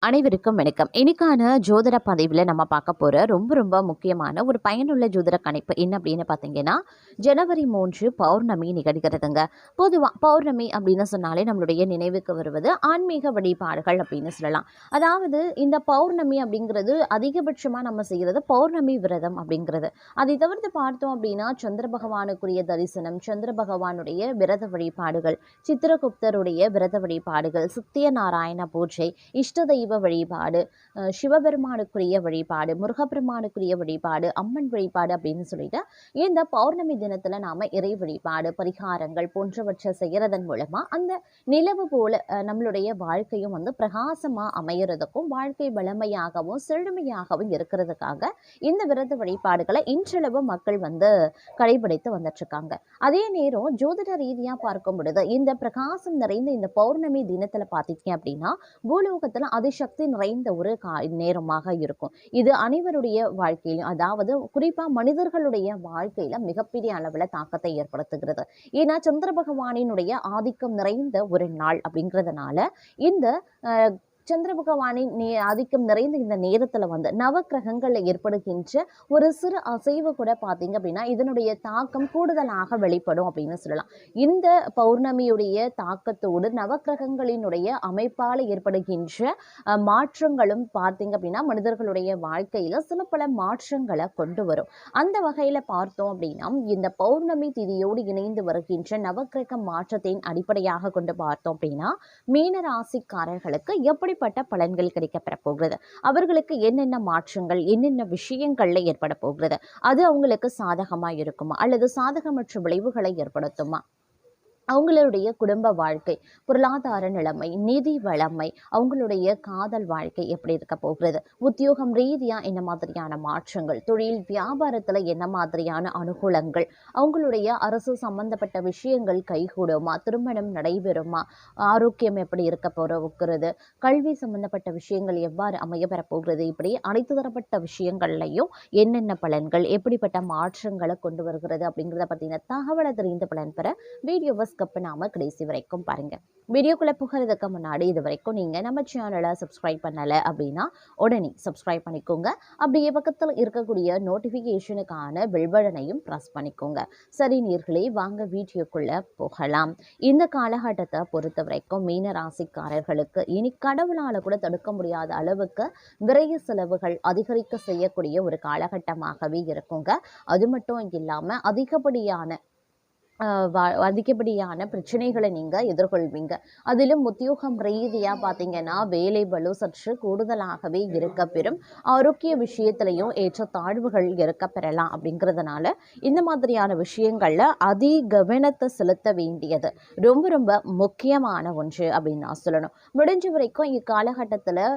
அனைவருக்கும் வணக்கம். இன்னைக்கான ஜோதிட பதிவில் நம்ம பார்க்க போகிற ரொம்ப ரொம்ப முக்கியமான ஒரு பயனுள்ள ஜோதிட கணிப்பு என்ன அப்படின்னு பார்த்தீங்கன்னா, ஜனவரி 3 பௌர்ணமி நிகழ்கிறதுங்க. பொதுவாக பௌர்ணமி அப்படின்னு சொன்னாலே நம்மளுடைய நினைவுக்கு வருவது ஆன்மீக வழிபாடுகள் அப்படின்னு சொல்லலாம். அதாவது இந்த பௌர்ணமி அப்படிங்கிறது அதிகபட்சமாக நம்ம செய்கிறது பௌர்ணமி விரதம் அப்படிங்கிறது. அதை தவிர்த்து பார்த்தோம் அப்படின்னா சந்திர பகவானுக்குரிய தரிசனம், சந்திர பகவானுடைய விரத வழிபாடுகள், சித்திரகுப்தருடைய விரத வழிபாடுகள், சத்யநாராயண பூஜை, இஷ்ட தெய்வ வழிபாடு, சிவபெருமானுக்குரிய வழிபாடு, முருகப்பெருமானுக்குரிய வழிபாடு, அம்மன் வழிபாடு அப்படின்னு சொல்லிட்டு இந்த பௌர்ணமி தினத்துல நாம இறை வழிபாடு, பரிகாரங்கள் போன்றவற்றை செய்யறதன் மூலமா அந்த நிலவு போல நம்மளுடைய வாழ்க்கையும் பிரகாசமா அமையறதுக்கும் வாழ்க்கை வளமையாகவும் செழுமையாகவும் இருக்கிறதுக்காக இந்த விரத வழிபாடுகளை இன்றளவு மக்கள் கடைபிடித்து வந்துட்டு இருக்காங்க. அதே நேரம் ஜோதிட ரீதியா பார்க்கும் பொழுது இந்த பிரகாசம் நிறைந்த இந்த பௌர்ணமி தினத்துல பாத்தீங்க அப்படின்னா பூலோகத்துல அதிசக்தி நிறைந்த ஒரு நேரமாக இருக்கும். இது அனைவருடைய வாழ்க்கையிலும், அதாவது குறிப்பா மனிதர்களுடைய வாழ்க்கையில மிகப்பெரிய அளவுல தாக்கத்தை ஏற்படுத்துகிறது. ஏன்னா சந்திர பகவானினுடைய ஆதிக்கம் நிறைந்த ஒரு நாள் அப்படிங்கிறதுனால இந்த சந்திர பகவானின் ஆதிக்கம் நிறைந்த இந்த நேரத்துல நவக்கிரகங்கள்ல ஏற்படுகின்ற ஒரு சிறு அசைவு கூட பாத்தீங்க அப்படின்னா இதனுடைய தாக்கம் கூடுதலாக வெளிப்படும் அப்படின்னு சொல்லலாம். இந்த பௌர்ணமியுடைய தாக்கத்தோடு நவக்கிரகங்களினுடைய அமைப்பால் ஏற்படுகின்ற மாற்றங்களும் பார்த்தீங்க அப்படின்னா மனிதர்களுடைய வாழ்க்கையில சில பல மாற்றங்களை கொண்டு வரும். அந்த வகையில பார்த்தோம் அப்படின்னா இந்த பௌர்ணமி திதியோடு இணைந்து வருகின்ற நவக்கிரக மாற்றத்தின் அடிப்படையாக கொண்டு பார்த்தோம் அப்படின்னா மீன ராசிக்காரர்களுக்கு எப்படி பலன்கள் கிடைக்கப்பெற போகிறது, அவர்களுக்கு என்னென்ன மாற்றங்கள் என்னென்ன விஷயங்கள்ல ஏற்பட போகிறது, அது அவங்களுக்கு சாதகமா இருக்குமா அல்லது சாதகமற்ற விளைவுகளை ஏற்படுத்துமா, அவங்களுடைய குடும்ப வாழ்க்கை, பொருளாதார நிலைமை, நிதி வளமை, அவங்களுடைய காதல் வாழ்க்கை எப்படி இருக்க போகிறது, உத்தியோகம் ரீதியா என்ன மாதிரியான மாற்றங்கள், தொழில் வியாபாரத்துல என்ன மாதிரியான அனுகூலங்கள், அவங்களுடைய அரசு சம்பந்தப்பட்ட விஷயங்கள் கைகூடுமா, திருமணம் நடைபெறுமா, ஆரோக்கியம் எப்படி இருக்க போகிறது, கல்வி சம்பந்தப்பட்ட விஷயங்கள் எவ்வாறு அமையப்பெற போகிறது, இப்படி அனைத்து தரப்பட்ட விஷயங்கள்லையும் என்னென்ன பலன்கள் எப்படிப்பட்ட மாற்றங்களை கொண்டு வருகிறது அப்படிங்கிறத பத்தின தகவலை தெரிந்து பலன் பெற வீடியோவை நாம கடைசி வரைக்கும் பாருங்க. வீடியோக்குள்ள புகிறதுக்கு முன்னாடி இது வரைக்கும் நீங்க நம்ம சேனலை சப்ஸ்கிரைப் பண்ணல அப்படின்னா உடனே சப்ஸ்கிரைப் பண்ணிக்கோங்க. அப்படியே பக்கத்தில் இருக்கக்கூடிய நோட்டிபிகேஷனுக்கான பெல் பட்டனையும் பிரஸ் பண்ணிக்கோங்க. சரி நேயர்களே, வாங்க வீடியோக்குள்ள போகலாம். இந்த காலகட்டத்தை பொறுத்த வரைக்கும் மீன ராசிக்காரர்களுக்கு இனி கடவுளால கூட தடுக்க முடியாத அளவுக்கு விரைய செலவுகள் அதிகரிக்க செய்யக்கூடிய ஒரு காலகட்டமாகவே இருக்குங்க. அது மட்டும் இல்லாம அதிகப்படியான பிரச்சனைகளை நீங்க எதிர்கொள்வீங்க. அதிலும் உத்தியோகம் ரீதியா பாத்தீங்கன்னா வேலை பளு சற்று கூடுதலாகவே இருக்க பெறும். ஆரோக்கிய விஷயத்திலையும் ஏற்ற தாழ்வுகள் இருக்க பெறலாம். அப்படிங்கிறதுனால இந்த மாதிரியான விஷயங்கள்ல கவனத்தை செலுத்த வேண்டியது ரொம்ப ரொம்ப முக்கியமான ஒன்று அப்படின்னு நான் சொல்லணும். முடிஞ்ச வரைக்கும் இக்காலகட்டத்துல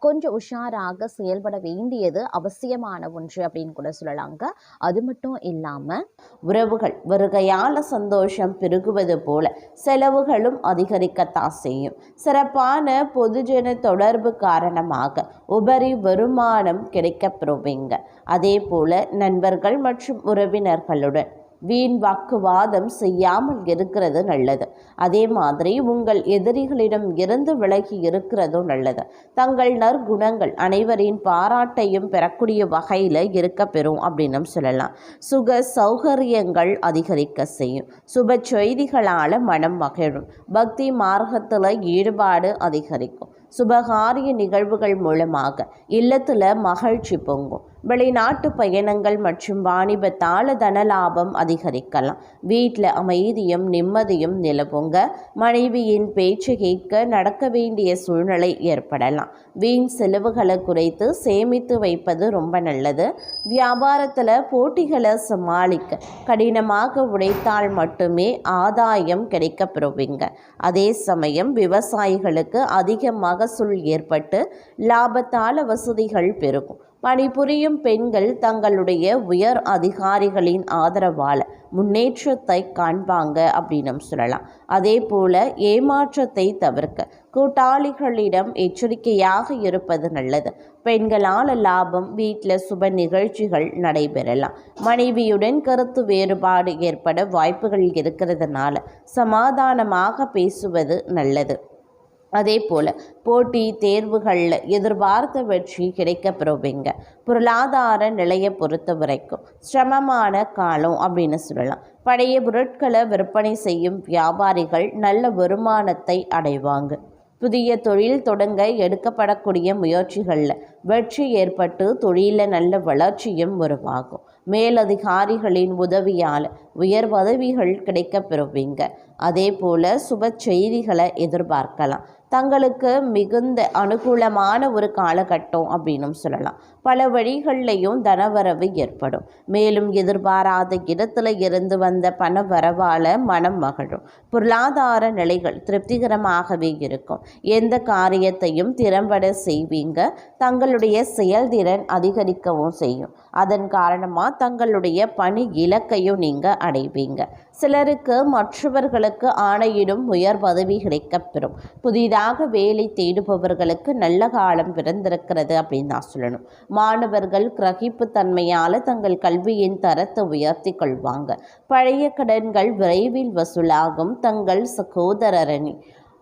கொஞ்சம் உஷாராக செயல்பட வேண்டியது அவசியமான ஒன்று அப்படின்னு கூட சொல்லலாங்க. அது மட்டும் இல்லாம உறவுகள் வருகையால சந்தோஷம் பெருகுவது போல செலவுகளும் அதிகரிக்கத்தான் செய்யும். சிறப்பான பொதுஜன தொடர்பு காரணமாக உபரி வருமானம் கிடைக்கப்பெறுவீங்க. அதே போல நண்பர்கள் மற்றும் உறவினர்களுடன் வீண் வாக்குவாதம் செய்யாமல் இருக்கிறது நல்லது. அதே மாதிரி உங்கள் எதிரிகளிடம் இருந்து விலகி இருக்கிறதும் நல்லது. தங்கள் நற்குணங்கள் அனைவரின் பாராட்டையும் பெறக்கூடிய வகையில் இருக்க பெறும் அப்படின்னு சொல்லலாம். சுக சௌகரியங்கள் அதிகரிக்க செய்யும். சுப செய்திகளால் மனம் மகிழும். பக்தி மார்க்கத்தில் ஈடுபாடு அதிகரிக்கும். சுபகாரிய நிகழ்வுகள் மூலமாக இல்லத்துல மகிழ்ச்சி பொங்கும். வெளிநாட்டு பயணங்கள் மற்றும் வாணிபத்தால தன லாபம் அதிகரிக்கலாம். வீட்டில் அமைதியும் நிம்மதியும் நிலவுங்க. மனைவியின் பேச்சு கேட்க நடக்க வேண்டிய சூழ்நிலை ஏற்படலாம். வீண் செலவுகளை குறைத்து சேமித்து வைப்பது ரொம்ப நல்லது. வியாபாரத்தில் போட்டிகளை சமாளிக்க கடினமாக உழைத்தால் மட்டுமே ஆதாயம் கிடைக்கப்பெறுவீங்க. அதே சமயம் விவசாயிகளுக்கு அதிக மகசூல் ஏற்பட்டு லாபத்தால வசதிகள் பெருகும். பணிபுரியும் பெண்கள் தங்களுடைய உயர் அதிகாரிகளின் ஆதரவால் முன்னேற்றத்தை காண்பாங்க அப்படின்னு சொல்லலாம். அதே போல ஏமாற்றத்தை தவிர்க்க கூட்டாளிகளிடம் எச்சரிக்கையாக இருப்பது நல்லது. பெண்களால் லாபம். வீட்டில் சுப நிகழ்ச்சிகள் நடைபெறலாம். மனைவியுடன் கருத்து வேறுபாடு ஏற்பட வாய்ப்புகள் இருக்கிறதுனால சமாதானமாக பேசுவது நல்லது. அதே போல் போட்டி தேர்வுகளில் எதிர்பார்த்த வெற்றி கிடைக்க பெறுவீங்க. பொருளாதார நிலையை பொறுத்த வரைக்கும் சிரமமான காலம் அப்படின்னு சொல்லலாம். பழைய பொருட்களை விற்பனை செய்யும் வியாபாரிகள் நல்ல வருமானத்தை அடைவாங்க. புதிய தொழில் தொடங்க எடுக்கப்படக்கூடிய முயற்சிகளில் வெற்றி ஏற்பட்டு தொழிலில் நல்ல வளர்ச்சியும் உருவாகும். மேலதிகாரிகளின் உதவியால் உயர் பதவிகள் கிடைக்க பெறுவீங்க. அதே போல் சுப செய்திகளை எதிர்பார்க்கலாம். தங்களுக்கு மிகுந்த அனுகூலமான ஒரு காலகட்டம் அப்படின்னு சொல்லலாம். பல வழிகள்லையும் தனவரவு ஏற்படும். மேலும் எதிர்பாராத இடத்துல இருந்து வந்த பண வரவால் மனம் மகிழும். பொருளாதார நிலைகள் திருப்திகரமாகவே இருக்கும். எந்த காரியத்தையும் திறம்பட செய்வீங்க. தங்களுடைய செயல்திறன் அதிகரிக்கவும் செய்யும். அதன் காரணமாக தங்களுடைய பணி இலக்கையும் நீங்கள் அடைவீங்க. சிலருக்கு மற்றவர்களுக்கு ஆணையிடும் உயர் பதவி கிடைக்கப்பெறும். புதிதாக வேலை தேடுபவர்களுக்கு நல்ல காலம் பிறந்திருக்கிறது அப்படின்னு தான் சொல்லணும். மாணவர்கள் கிரகிப்பு தன்மையால் தங்கள் கல்வியின் தரத்தை உயர்த்தி கொள்வாங்க. பழைய கடன்கள் விரைவில் வசூலாகும். தங்கள் சகோதரரின்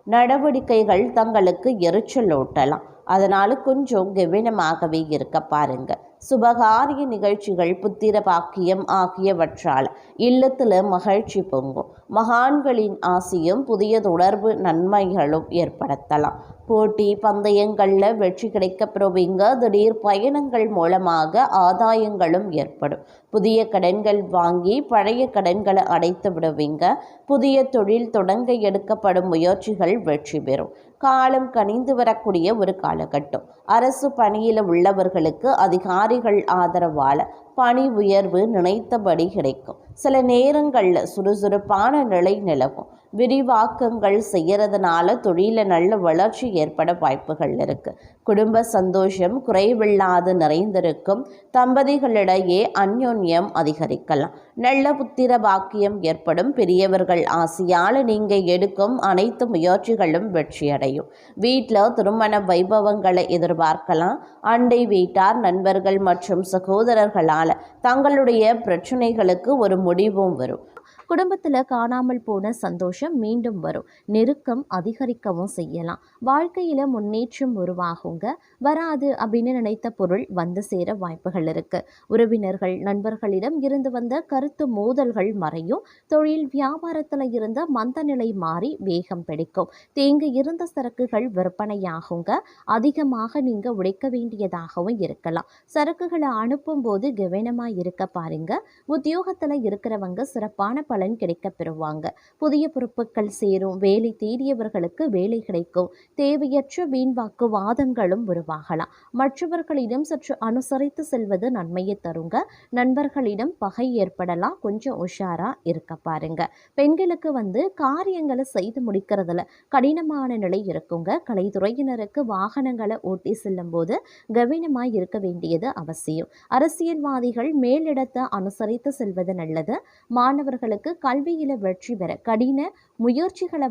நடவடிக்கைகள் தங்களுக்கு எரிச்சலூட்டலாம். அதனால் கொஞ்சம் கவனமாகவே இருக்க பாருங்க. சுபகாரிய நிகழ்ச்சிகள் புத்திர பாக்கியம் ஆகியவற்றால் இல்லத்தில் மகிழ்ச்சி பொங்கும். மகான்களின் ஆசியும் புதிய தொடர்பு நன்மைகளும் ஏற்படுத்தலாம். போட்டி பந்தயங்களில் வெற்றி கிடைக்க பெறுவீங்க. திடீர் பயணங்கள் மூலமாக ஆதாயங்களும் ஏற்படும். புதிய கடன்கள் வாங்கி பழைய கடன்களை அடைத்து விடுவீங்க. புதிய தொழில் தொடங்க எடுக்கப்படும் முயற்சிகள் வெற்றி பெறும். காலம் கனிந்து வரக்கூடிய ஒரு காலகட்டம். அரசு பணியில் உள்ளவர்களுக்கு அதிகாரிகள் ஆதரவால் பணி உயர்வு நினைத்தபடி கிடைக்கும். சில நேரங்களில் சுறுசுறுப்பான நிலை நிலவும். விரிவாக்கங்கள் செய்கிறதுனால தொழில நல்ல வளர்ச்சி ஏற்பட வாய்ப்புகள் இருக்குது. குடும்ப சந்தோஷம் குறைவில்லாது நிறைந்திருக்கும். தம்பதிகளிடையே அந்யோன்யம் அதிகரிக்கலாம். நல்ல புத்திர பாக்கியம் ஏற்படும். பெரியவர்கள் ஆசையால் நீங்கள் எடுக்கும் அனைத்து முயற்சிகளும் வெற்றியடையும். வீட்டில் திருமண வைபவங்களை எதிர்பார்க்கலாம். அண்டை வீட்டார் நண்பர்கள் மற்றும் சகோதரர்களால் தங்களுடைய பிரச்சனைகளுக்கு ஒரு முடிவும் வரும். குடும்பத்தில் காணாமல் போன சந்தோஷம் மீண்டும் வரும். நெருக்கம் அதிகரிக்கவும் செய்யலாம். வாழ்க்கையில் முன்னேற்றம் உருவாகுங்க. வராது அப்படின்னு நினைத்த பொருள் வந்து சேர வாய்ப்புகள் இருக்கு. உறவினர்கள் நண்பர்களிடம் இருந்து வந்த கருத்து மோதல்கள் மறையும். தொழில் வியாபாரத்தில் இருந்த மந்த நிலை மாறி வேகம் பிடிக்கும். தேங்கி இருந்த சரக்குகள் விற்பனையாகுங்க. அதிகமாக நீங்க உடைக்க வேண்டியதாகவும் இருக்கலாம். சரக்குகளை அனுப்பும் போது கவனமாக இருக்க பாருங்க. உத்தியோகத்தில் இருக்கிறவங்க சிறப்பான பலன் கிடைக்க பெறுவாங்க. புதிய பொறுப்புகள் சேரும். வேலை தேடியவர்களுக்கு வேலை கிடைக்கும். தேவையற்ற வீண்வாக்கு வாதங்களும் உருவாகலாம். மற்றவர்களிடம் சற்று அனுசரித்து செல்வது நன்மையை தருங்க. நண்பர்களிடம் பகை ஏற்படலாம். கொஞ்சம் உஷாரா இருக்க பாருங்க. பெண்களுக்கு காரியங்களை செய்து முடிக்கிறதுல கடினமான நிலை இருக்குங்க. கலைத்துறையினருக்கு வாகனங்களை ஓட்டி செல்லும் போது கவனமாய் இருக்க வேண்டியது அவசியம். அரசியல்வாதிகள் மேலிடத்தை அனுசரித்து செல்வது நல்லது. மாணவர்களுக்கு கல்வியில வெற்றி பெற கடின முயற்சிகளை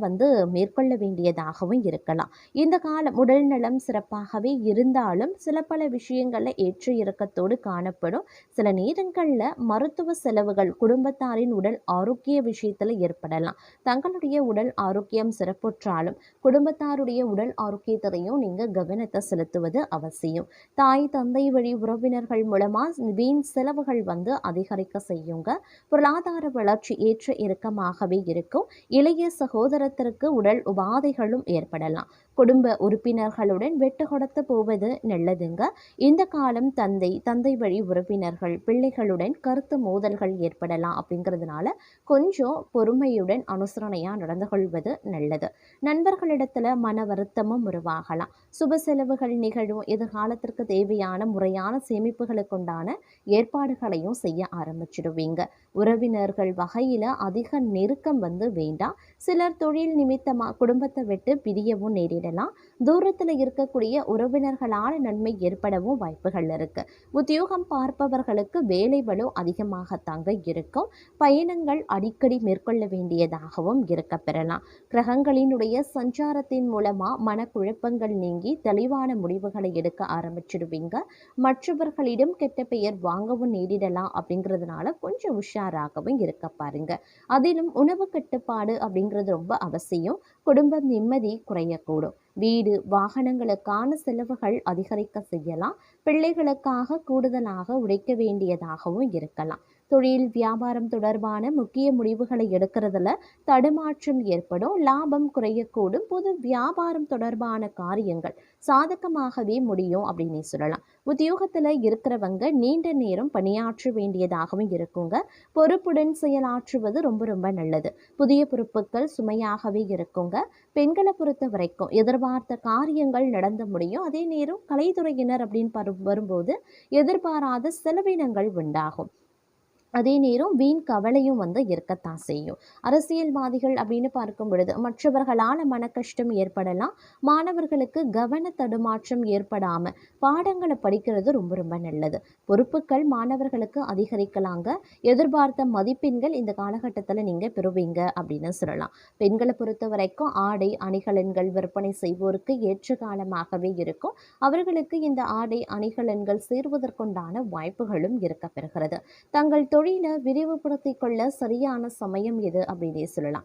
மேற்கொள்ள வேண்டியதாகவும் இருக்கலாம். இந்த காலம் உடல் நலம் சிறப்பாகவே இருந்தாலும் சில பல விஷயங்கள்ல ஏற்ற இறக்கத்தோடு காணப்படும். சில நேரங்களில் மருத்துவ செலவுகள் குடும்பத்தாரின் உடல் ஆரோக்கிய விஷயத்தில் ஏற்படலாம். தங்களுடைய உடல் ஆரோக்கியம் சிறப்புற்றாலும் குடும்பத்தாருடைய உடல் ஆரோக்கியத்தையும் நீங்க கவனத்தை செலுத்துவது அவசியம். தாய் தந்தை வழி உறவினர்கள் மூலமா வீண் செலவுகள் அதிகரிக்க செய்யுங்க. பொருளாதார வளர்ச்சி ஏற்ற இறக்கமாகவே இருக்கும். இளைய சகோதரத்திற்கு உடல் உபாதைகளும் ஏற்படலாம். குடும்ப உறுப்பினர்களுடன் வெட்டு கொடுத்து போவது நல்லதுங்க. இந்த காலம் தந்தை வழி உறவினர்கள் பிள்ளைகளுடன் கருத்து மோதல்கள் ஏற்படலாம். அப்படிங்கிறதுனால கொஞ்சம் பொறுமையுடன் அனுசரணையாக நடந்து கொள்வது நல்லது. நண்பர்களிடத்துல மன வருத்தமும் உருவாகலாம். சுப செலவுகள் நிகழும். எதிர்காலத்திற்கு தேவையான முறையான சேமிப்புகளுக்குண்டான ஏற்பாடுகளையும் செய்ய ஆரம்பிச்சிடுவீங்க. உறவினர்கள் வகையில் அதிக நெருக்கம் வேண்டாம். சிலர் தொழில் நிமித்தமாக குடும்பத்தை விட்டு பிரியவும் நேரிடலாம். தூரத்தில் இருக்கக்கூடிய உறவினர்களால் நன்மை ஏற்படவும் வாய்ப்புகள் இருக்கு. உத்தியோகம் பார்ப்பவர்களுக்கு வேலை பளு அதிகமாகத்தாங்க இருக்கும். பயணங்கள் அடிக்கடி மேற்கொள்ள வேண்டியதாகவும் இருக்க பெறலாம். கிரகங்களினுடைய சஞ்சாரத்தின் மூலமாக மனக்குழப்பங்கள் நீங்கி தெளிவான முடிவுகளை எடுக்க ஆரம்பிச்சிடுவீங்க. மற்றவர்களிடம் கெட்ட பெயர் வாங்கவும் நேரிடலாம். அப்படிங்கிறதுனால கொஞ்சம் உஷாராகவும் இருக்க பாருங்க. அதிலும் உணவு கட்டுப்பாடு அப்படிங்கிறது ரொம்ப அவசியம். குடும்ப நிம்மதி குறையக்கூடும். வீடு, வாகனங்களுக்கான செலவுகள் அதிகரிக்க செய்யலாம். பிள்ளைகளுக்காக கூடுதலாக உழைக்க வேண்டியதாகவும் இருக்கலாம். தொழில், வியாபாரம் தொடர்பான முக்கிய முடிவுகளை எடுக்கிறதுல தடுமாற்றம் ஏற்படும். லாபம் குறையக்கூடும். பொது வியாபாரம் தொடர்பான காரியங்கள் சாதகமாகவே முடியும் அப்படின்னு சொல்லலாம். உத்தியோகத்துல இருக்கிறவங்க நீண்ட நேரம் பணியாற்ற வேண்டியதாகவும் இருக்குங்க. பொறுப்புடன் செயலாற்றுவது ரொம்ப ரொம்ப நல்லது. புதிய பொறுப்புகள் சுமையாகவே இருக்குங்க. பெண்களை பொறுத்த வரைக்கும் எதிர்பார்த்த காரியங்கள் நடந்து முடியும். அதே நேரம் கலைத்துறையினர் அப்படின்னு வரும்போது எதிர்பாராத செலவினங்கள் உண்டாகும். அதே நேரம் வீண் கவலையும் இருக்கத்தான் செய்யும். அரசியல்வாதிகள் அப்படின்னு பார்க்கும் பொழுது மற்றவர்களால் மன கஷ்டம் ஏற்படலாம். மாணவர்களுக்கு கவன தடுமாற்றம் ஏற்படாம பாடங்களை படிக்கிறது ரொம்ப ரொம்ப நல்லது. பொறுப்புகள் மாணவர்களுக்கு அதிகரிக்கலாங்க. எதிர்பார்த்த மதிப்பெண்கள் இந்த காலகட்டத்தில் நீங்க பெறுவீங்க அப்படின்னு சொல்லலாம். பெண்களை பொறுத்த வரைக்கும் ஆடை அணிகலன்கள் விற்பனை செய்வோருக்கு ஏற்ற காலமாகவே இருக்கும். அவர்களுக்கு இந்த ஆடை அணிகலன்கள் சேர்வதற்குண்டான வாய்ப்புகளும் இருக்க பெறுகிறது. தங்கள் தொழிலை விரிவுபடுத்திக் கொள்ள சரியான சமயம் எது அப்படின்னே சொல்லலாம்.